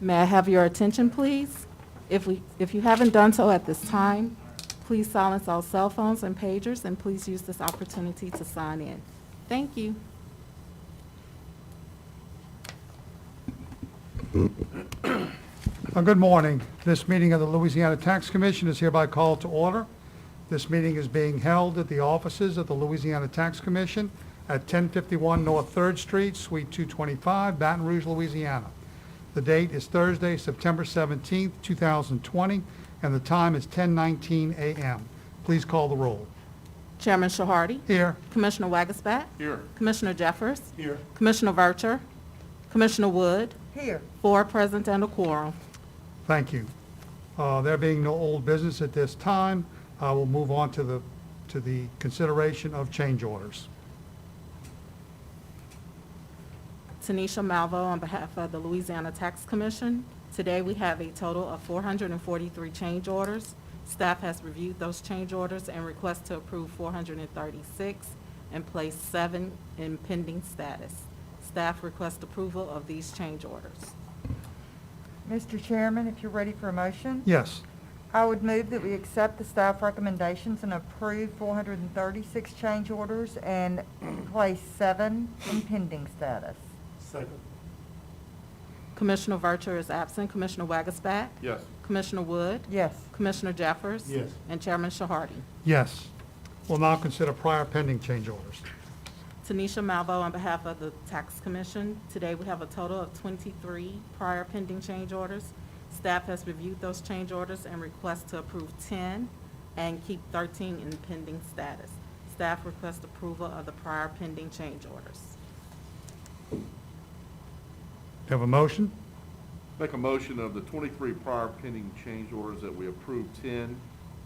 May I have your attention, please? If you haven't done so at this time, please silence all cell phones and pagers, and please use this opportunity to sign in. Thank you. Good morning. This meeting of the Louisiana Tax Commission is hereby called to order. This meeting is being held at the offices of the Louisiana Tax Commission at 1051 North 3rd Street, Suite 225, Baton Rouge, Louisiana. The date is Thursday, September 17th, 2020, and the time is 10:19 a.m. Please call the roll. Chairman Shahardy? Here. Commissioner Wagaspat? Here. Commissioner Jeffers? Here. Commissioner Vercher? Commissioner Wood? Here. 4 present and a quorum. Thank you. There being no old business at this time, we'll move on to the consideration of change orders. Tanisha Malvo on behalf of the Louisiana Tax Commission. Today we have a total of 443 change orders. Staff has reviewed those change orders and requests to approve 436 and place 7 in pending status. Staff requests approval of these change orders. Mr. Chairman, if you're ready for a motion, Yes. I would move that we accept the staff recommendations and approve 436 change orders and place 7 in pending status. Second. Commissioner Vercher is absent. Commissioner Wagaspat? Yes. Commissioner Wood? Yes. Commissioner Jeffers? Yes. And Chairman Shahardy. Yes. We'll now consider prior pending change orders. Tanisha Malvo on behalf of the Tax Commission. Today we have a total of 23 prior pending change orders. Staff has reviewed those change orders and requests to approve 10 and keep 13 in pending status. Staff requests approval of the prior pending change orders. Have a motion? Make a motion of the 23 prior pending change orders that we approve 10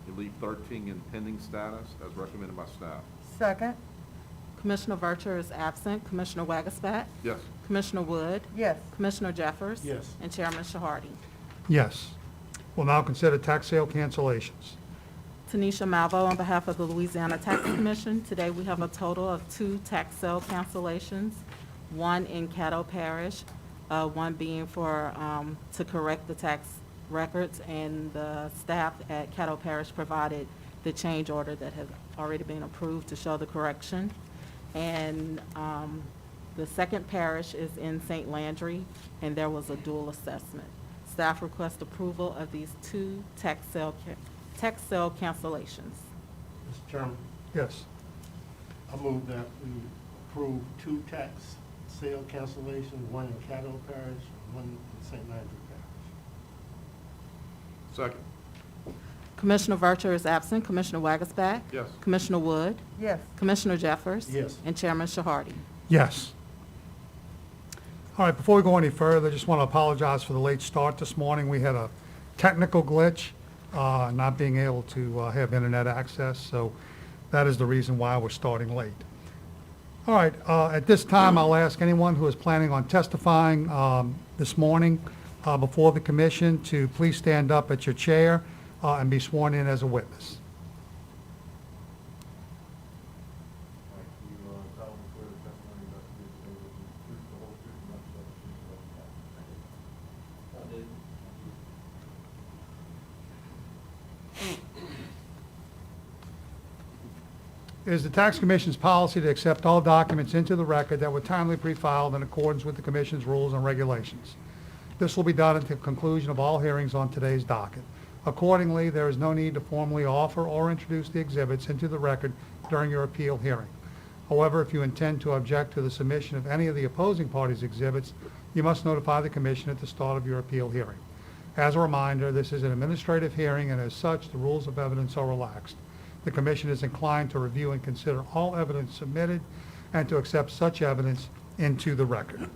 and leave 13 in pending status as recommended by staff. Second. Commissioner Vercher is absent. Commissioner Wagaspat? Yes. Commissioner Wood? Yes. Commissioner Jeffers? Yes. And Chairman Shahardy. Yes. We'll now consider tax sale cancellations. Tanisha Malvo on behalf of the Louisiana Tax Commission. Today we have a total of 2 tax sale cancellations, 1 in Caddo Parish, 1 being for, to correct the tax records, and the staff at Caddo Parish provided the change order that has already been approved to show the correction. And the second parish is in St. Landry, and there was a dual assessment. Staff requests approval of these 2 tax sale cancellations. Mr. Chairman, Yes. I move that we approve 2 tax sale cancellations, 1 in Caddo Parish, 1 in St. Landry Parish. Second. Commissioner Vercher is absent. Commissioner Wagaspat? Yes. Commissioner Wood? Yes. Commissioner Jeffers? Yes. And Chairman Shahardy. Yes. All right, before we go any further, I just want to apologize for the late start this morning. We had a technical glitch, not being able to have internet access, so that is the reason why we're starting late. All right, at this time, I'll ask anyone who is planning on testifying this morning before the commission to please stand up at your chair and be sworn in as a witness. It is the Tax Commission's policy to accept all documents into the record that were timely pre-filed in accordance with the Commission's rules and regulations. This will be done at the conclusion of all hearings on today's docket. Accordingly, there is no need to formally offer or introduce the exhibits into the record during your appeal hearing. However, if you intend to object to the submission of any of the opposing parties' exhibits, you must notify the Commission at the start of your appeal hearing. As a reminder, this is an administrative hearing, and as such, the rules of evidence are relaxed. The Commission is inclined to review and consider all evidence submitted and to accept such evidence into the record.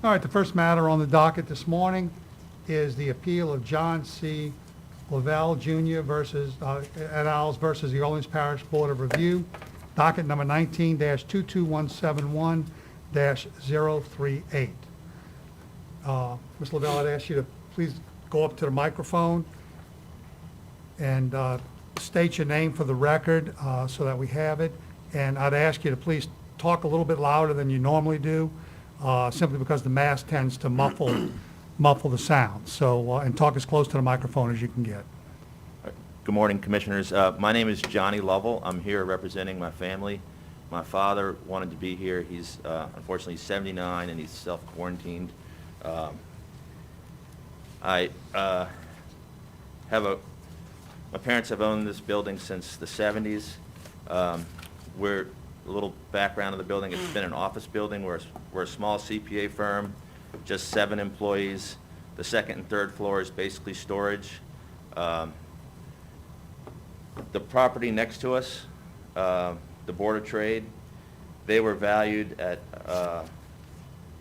All right, the first matter on the docket this morning is the appeal of John C. Lavelle Jr. versus, et al. Versus the Orleans Parish Board of Review, docket number 19-22171-038. Ms. Lavelle, I'd ask you to please go up to the microphone and state your name for the record so that we have it. And I'd ask you to please talk a little bit louder than you normally do, simply because the mask tends to muffle the sound. So, and talk as close to the microphone as you can get. Good morning, Commissioners. My name is Johnny Lovell. I'm here representing my family. My father wanted to be here. He's unfortunately 79 and he's self-quarantined. My parents have owned this building since the 70s. We're a little background of the building. It's been an office building. We're a small CPA firm, just 7 employees. The second and third floor is basically storage. The property next to us, the Board of Trade, they were valued at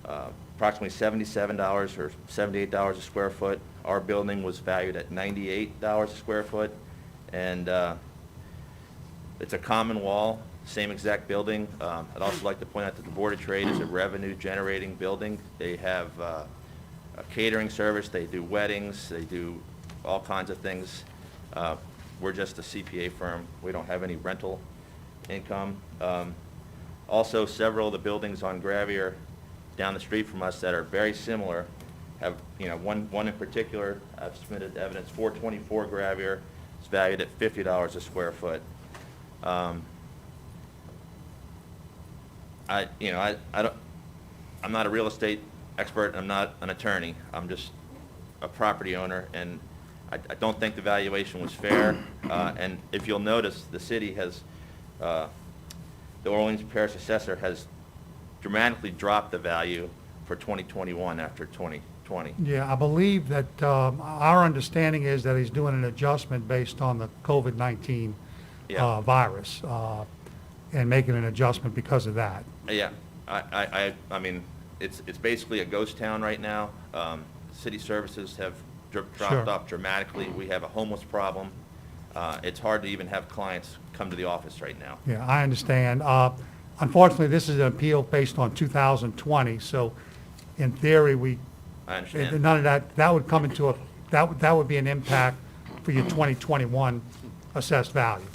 approximately $77 or $78 a square foot. Our building was valued at $98 a square foot, and it's a common wall, same exact building. I'd also like to point out that the Board of Trade is a revenue-generating building. They have a catering service, they do weddings, they do all kinds of things. We're just a CPA firm. We don't have any rental income. Also, several of the buildings on Gravier down the street from us that are very similar have, one in particular, I've submitted evidence, 424 Gravier is valued at $50 a square foot. I'm not a real estate expert. I'm not an attorney. I'm just a property owner, and I don't think the valuation was fair. And if you'll notice, the city has, the Orleans Parish Assessor has dramatically dropped the value for 2021 after 2020. Yeah, I believe that our understanding is that he's doing an adjustment based on the COVID-19 Yeah. virus and making an adjustment because of that. Yeah, I mean, it's basically a ghost town right now. City services have dropped Sure. off dramatically. We have a homeless problem. It's hard to even have clients come to the office right now. Yeah, I understand. Unfortunately, this is an appeal based on 2020, so in theory, I understand. none of that would come into that would be an impact for your 2021 assessed value.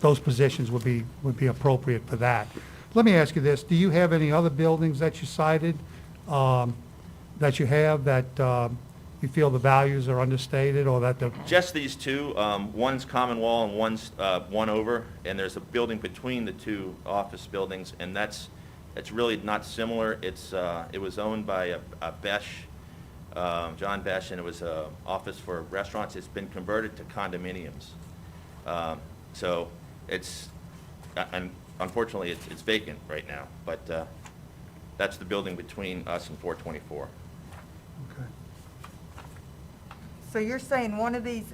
Those positions would be appropriate for that. Let me ask you this: do you have any other buildings that you cited that you have that you feel the values are understated, or that the Just these two. One's common wall and one's one over, and there's a building between the two office buildings, and it's really not similar. It was owned by a Besh, John Besh, and it was an office for restaurants. It's been converted to condominiums. So and unfortunately, it's vacant right now, but that's the building between us and 424. Okay. So you're saying one of these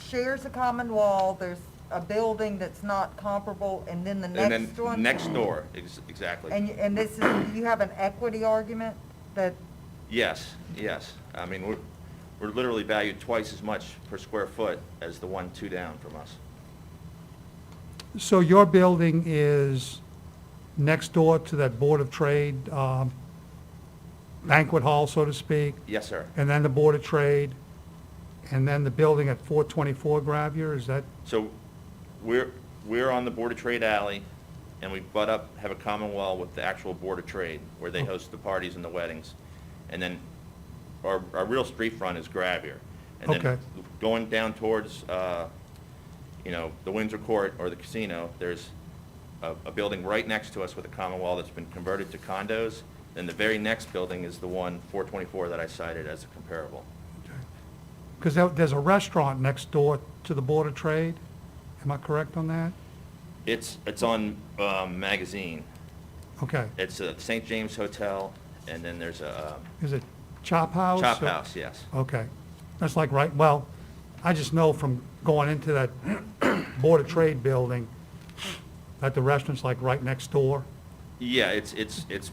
shares a common wall, there's a building that's not comparable, and then the And next then one? next door, exactly. And this is, you have an equity argument that, Yes. I mean, we're literally valued twice as much per square foot as the one two down from us. So your building is next door to that Board of Trade banquet hall, so to speak, Yes, sir. and then the Board of Trade, and then the building at 424 Gravier, is that? So we're on the Board of Trade alley, and we butt up, have a common wall with the actual Board of Trade, where they host the parties and the weddings. And then our real street front is Gravier. And Okay. then going down towards, the Windsor Court or the casino, there's a building right next to us with a common wall that's been converted to condos. Then the very next building is the one, 424, that I cited as a comparable. Because there's a restaurant next door to the Board of Trade. Am I correct on that? It's on Magazine. Okay. It's a St. James Hotel, and then there's a Is it Chop House? Chop or- House, yes. Okay. That's like well, I just know from going into that Board of Trade building that the restaurant's like right next door. Yeah, it's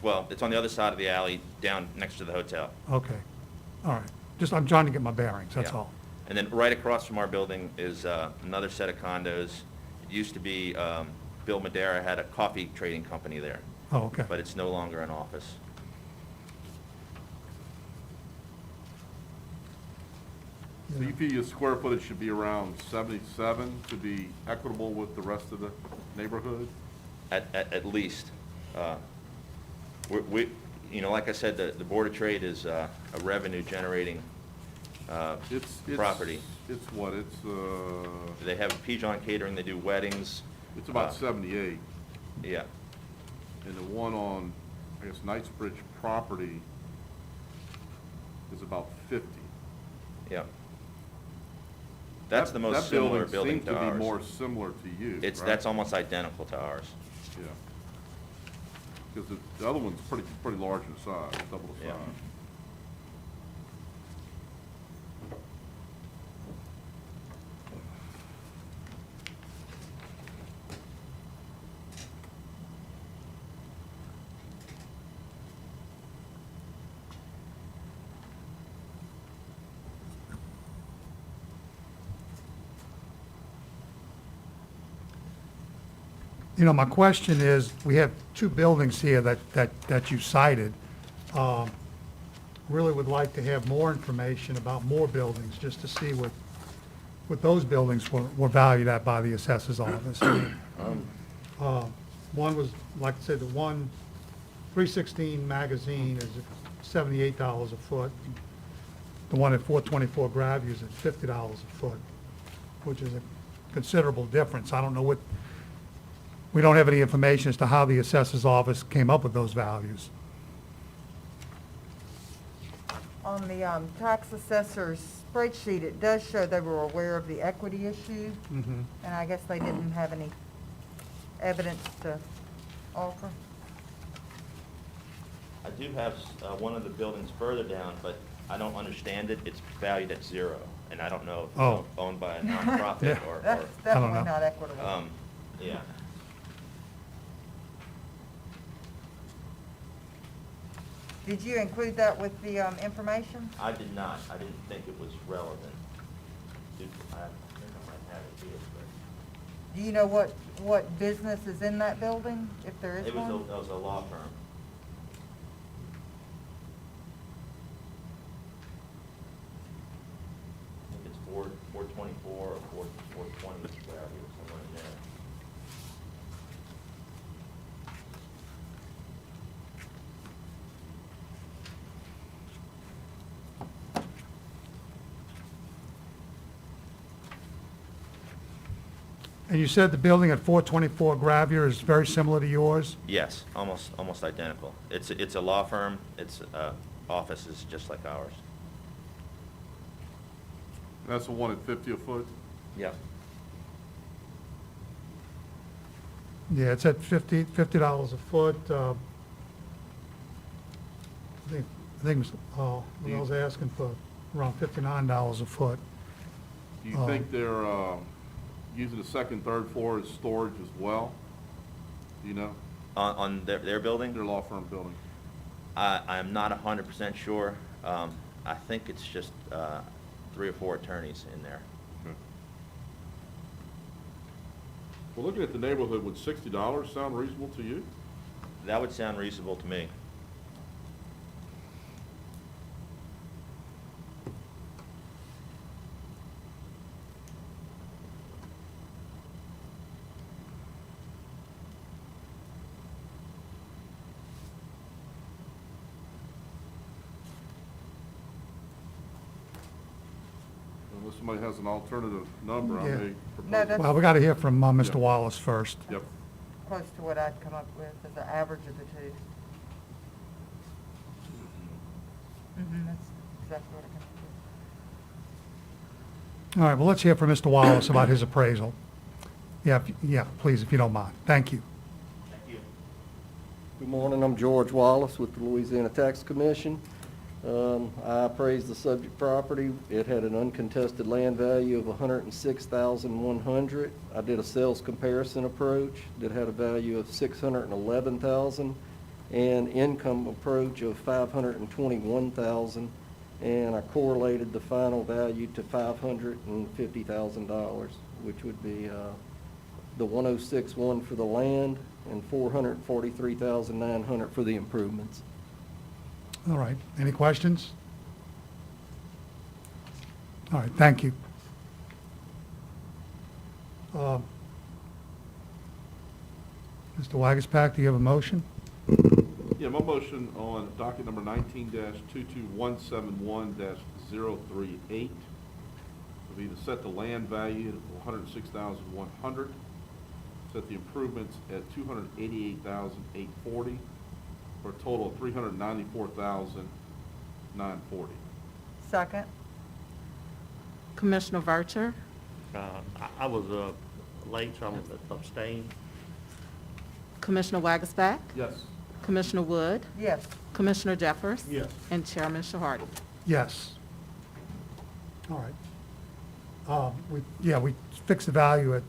on the other side of the alley, down next to the hotel. Okay. All right. I'm trying to get my bearings, that's Yeah. all. And then right across from our building is another set of condos. It used to be, Bill Madera had a coffee trading company there, Oh, okay. but it's no longer an office. So you feel your square footage should be around 77 to be equitable with the rest of the neighborhood? At least. We, you know, like I said, the Board of Trade is a revenue generating It's property. It's what, They have Pigeon Catering, they do weddings. it's about 78. Yeah, And the one on, I guess, Knightsbridge property is about 50. yeah. That's the most similar building to That building seems to ours. be more similar to you, right? That's almost identical to ours. Yeah. Because the other one's pretty large in size, double the Yeah. size. You know, my question is, we have two buildings here that you cited. Really would like to have more information about more buildings, just to see what those buildings were valued at by the assessor's office. One was, like I said, the one, 316 Magazine is at $78 a foot. The one at 424 Gravy is at $50 a foot, which is a considerable difference. I don't know what, we don't have any information as to how the assessor's office came up with those values. On the tax assessor's spreadsheet, it does show they were aware of the equity issue, Mhm. and I guess they didn't have any evidence to offer. I do have one of the buildings further down, but I don't understand it. It's valued at 0, and I don't know if Oh. it's owned by a nonprofit Yeah. or, That's I don't definitely know. not equitable. yeah. Did you include that with the information? I did not. I didn't think it was relevant. I think I might have it here, but Do you know what business is in that building, if there is it was one? a law firm. I think it's 424 or 420 Square, somewhere in there. And you said the building at 424 Gravier is very similar to yours? Yes, almost identical. It's a law firm. Its office is just like ours. That's the one at 50 a foot? Yep. Yeah, it's at $50 a foot. I think I was asking for around $59 a foot. Do you think they're using the second, third floor as storage as well? Do you know? On their building? Their law firm building? I'm not 100% sure. I think it's just 3 or 4 attorneys in there. Okay. Well, looking at the neighborhood, would $60 sound reasonable to you? That would sound reasonable to me. Unless somebody has an alternative number, I Yeah. may No, propose. that's- Well, we got to hear from Mr. Yeah. Wallace first. Yep. Close to what I'd come up with as an average of the two. That's exactly what I come up with. All right, well, let's hear from Mr. Wallace about his appraisal. Yeah, please, if you don't mind. Thank you. Thank you. Good morning, I'm George Wallace with the Louisiana Tax Commission. I appraised the subject property. It had an uncontested land value of $106,100. I did a sales comparison approach that had a value of $611,000 and income approach of $521,000, and I correlated the final value to $550,000, which would be the 106.1 for the land and $443,900 for the improvements. All right, any questions? All right, thank you. Mr. Wagaspack, do you have a motion? Yeah, my motion on docket number 19-22171-038 would be to set the land value at $106,100, set the improvements at $288,840, for a total of $394,940. Second. Commissioner Vercher, I was late, so I'm going to abstain. Commissioner Wagasback, Yes. Commissioner Wood, Yes. Commissioner Jeffers. Yes. And Chairman Shahardy. Yes. All right. We fixed the value at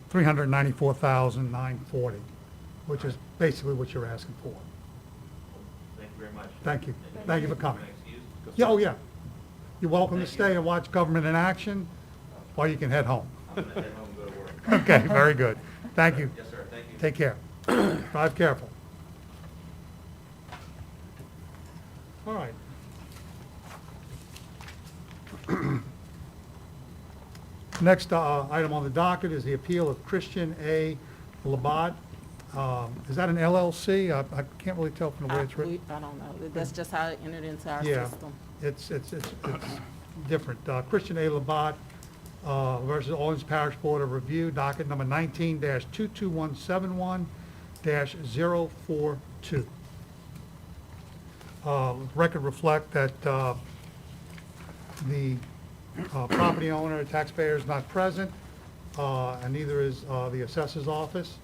$394,940, which is basically what you're asking for. Thank you very much. Thank you. Thank you for coming. Excuse? Yeah, oh, yeah. You're welcome to Thank you. stay and watch government in action, or you can head home. I'm going to head home and go to work. Okay, very good. Thank you. Yes, sir, thank you. Take care. Drive careful. All right. Next item on the docket is the appeal of Christian A. Labat. Is that an LLC? I can't really tell from the way it's written. I don't know. That's just how it entered into our Yeah, system. it's different. Christian A. Labat versus Orleans Parish Board of Review, docket number 19-22171-042. Record reflect that the property owner, taxpayer is not present, and neither is the assessor's office.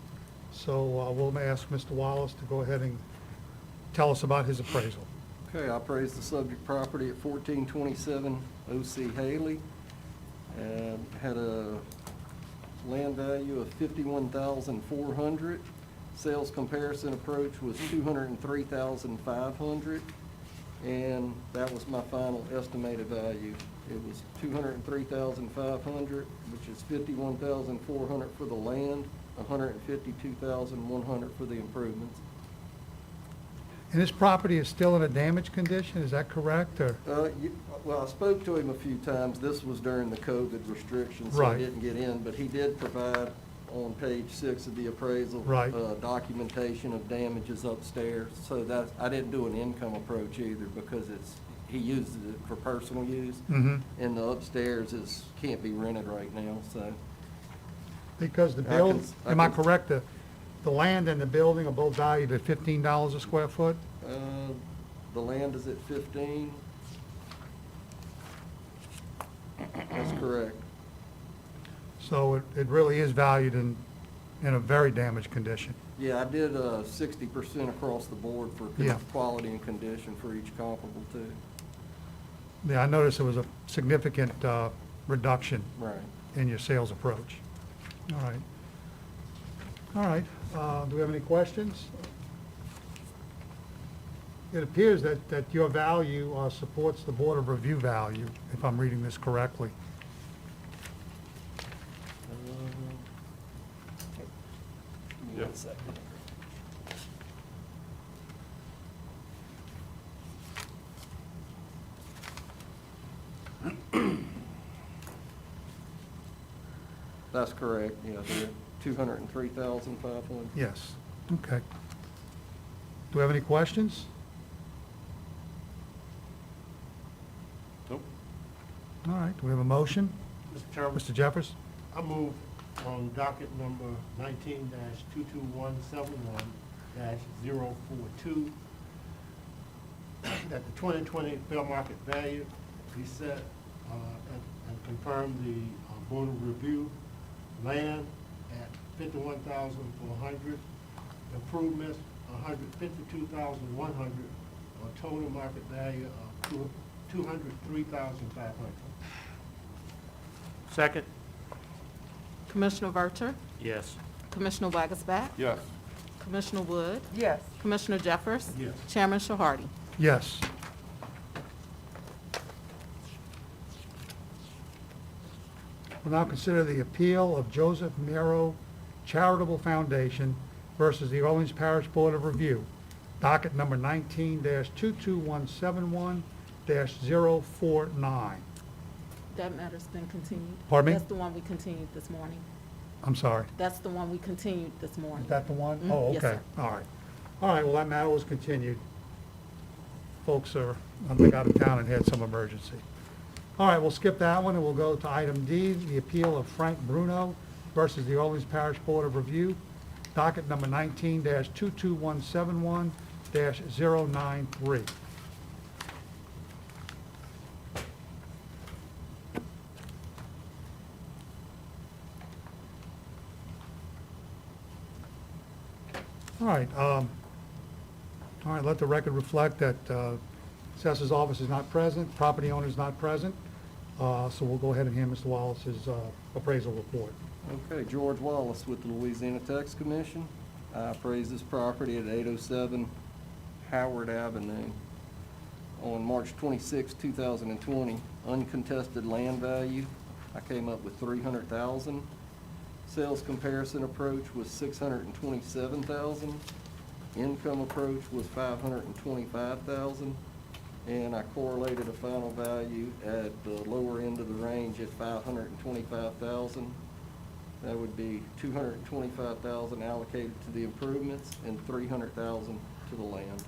So we'll ask Mr. Wallace to go ahead and tell us about his appraisal. Okay, I appraised the subject property at 1427 O.C. Haley, and had a land value of $51,400. Sales comparison approach was $203,500, and that was my final estimated value. It was $203,500, which is $51,400 for the land, $152,100 for the improvements. And this property is still in a damaged condition, is that correct, or? Well, I spoke to him a few times. This was during the COVID restrictions, so I Right. didn't get in, but he did provide on page 6 of the appraisal. Right. Documentation of damages upstairs, so that, I didn't do an income approach either, because he uses it for personal use. Mm-hmm. And the upstairs can't be rented right now, so. Because the I build, can- am I correct, the land and the building are both valued at $15 a square foot? The land is at 15. That's correct. So it really is valued in a very damaged condition. Yeah, I did 60% across the board for Yeah. quality and condition for each comparable too. Yeah, I noticed there was a significant reduction Right. in your sales approach. All right. All right, do we have any questions? It appears that your value supports the Board of Review value, if I'm reading this correctly. Give me 1 second. That's correct, yeah, they're 203,500. Yes, okay. Do we have any questions? Nope. All right, do we have a motion? Mr. Chairman, Mr. Jeffers? I move on docket number 19-22171-042 that the 2020 fair market value be set and confirm the Board of Review land at $51,400, improvements $152,100, a total market value of $203,500. Second? Commissioner Vercher, Yes. Commissioner Wagasback, Yes. Commissioner Wood, Yes. Commissioner Jeffers. Yes. Chairman Shahardy. Yes. We'll now consider the appeal of Joseph Mero Charitable Foundation versus the Orleans Parish Board of Review, docket number 19-22171-049. That matter's been continued. Pardon me? That's the one we continued this morning. I'm sorry. That's the one we continued this morning. Is that the one? Mhm, Oh, yes, okay, sir. all right. All right, well, that matter was continued. Folks are, I think, out of town and had some emergency. All right, we'll skip that one, and we'll go to item D, the appeal of Frank Bruno versus the Orleans Parish Board of Review, docket number 19-22171-093. All right, let the record reflect that Assessor's Office is not present, property owner is not present, so we'll go ahead and hand Mr. Wallace's appraisal report. Okay, George Wallace with the Louisiana Tax Commission. I appraised this property at 807 Howard Avenue on March 26, 2020. Uncontested land value, I came up with $300,000. Sales comparison approach was $627,000. Income approach was $525,000. And I correlated a final value at the lower end of the range at $525,000. That would be $225,000 allocated to the improvements and $300,000 to the land.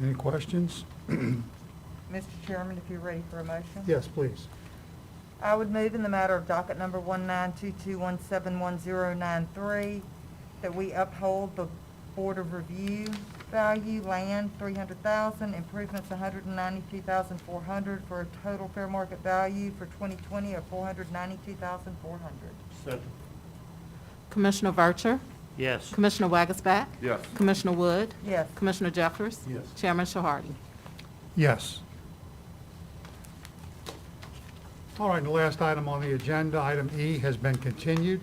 Any questions? Mr. Chairman, if you're ready for a motion? Yes, please. I would move in the matter of docket number 19221711093 that we uphold the Board of Review value, land $300,000, improvements $192,400 for a total fair market value for 2020 of $492,400. Second. Commissioner Vercher, Yes. Commissioner Wagasback, Yes. Commissioner Wood, Yes. Commissioner Jeffers, Yes. Chairman Shahardy. Yes. All right, the last item on the agenda, item E, has been continued.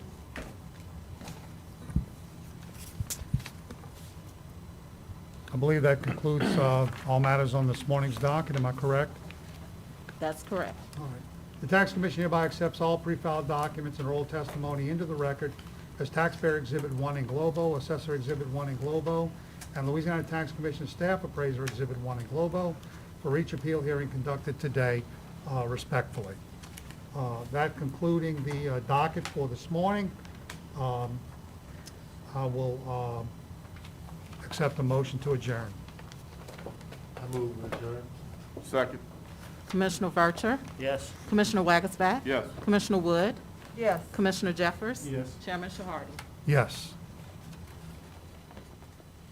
I believe that concludes all matters on this morning's docket. Am I correct? That's correct. All right. The Tax Commission hereby accepts all pre-filed documents and oral testimony into the record as Taxpayer Exhibit 1 in Globo, Assessor Exhibit 1 in Globo, and Louisiana Tax Commission Staff Appraiser Exhibit 1 in Globo for each appeal hearing conducted today, respectfully. That concluding the docket for this morning, I will accept a motion to adjourn. I move to adjourn. Second. Commissioner Vercher, Yes. Commissioner Wagasback, Yes. Commissioner Wood, Yes. Commissioner Jeffers, Yes. Chairman Shahardy. Yes.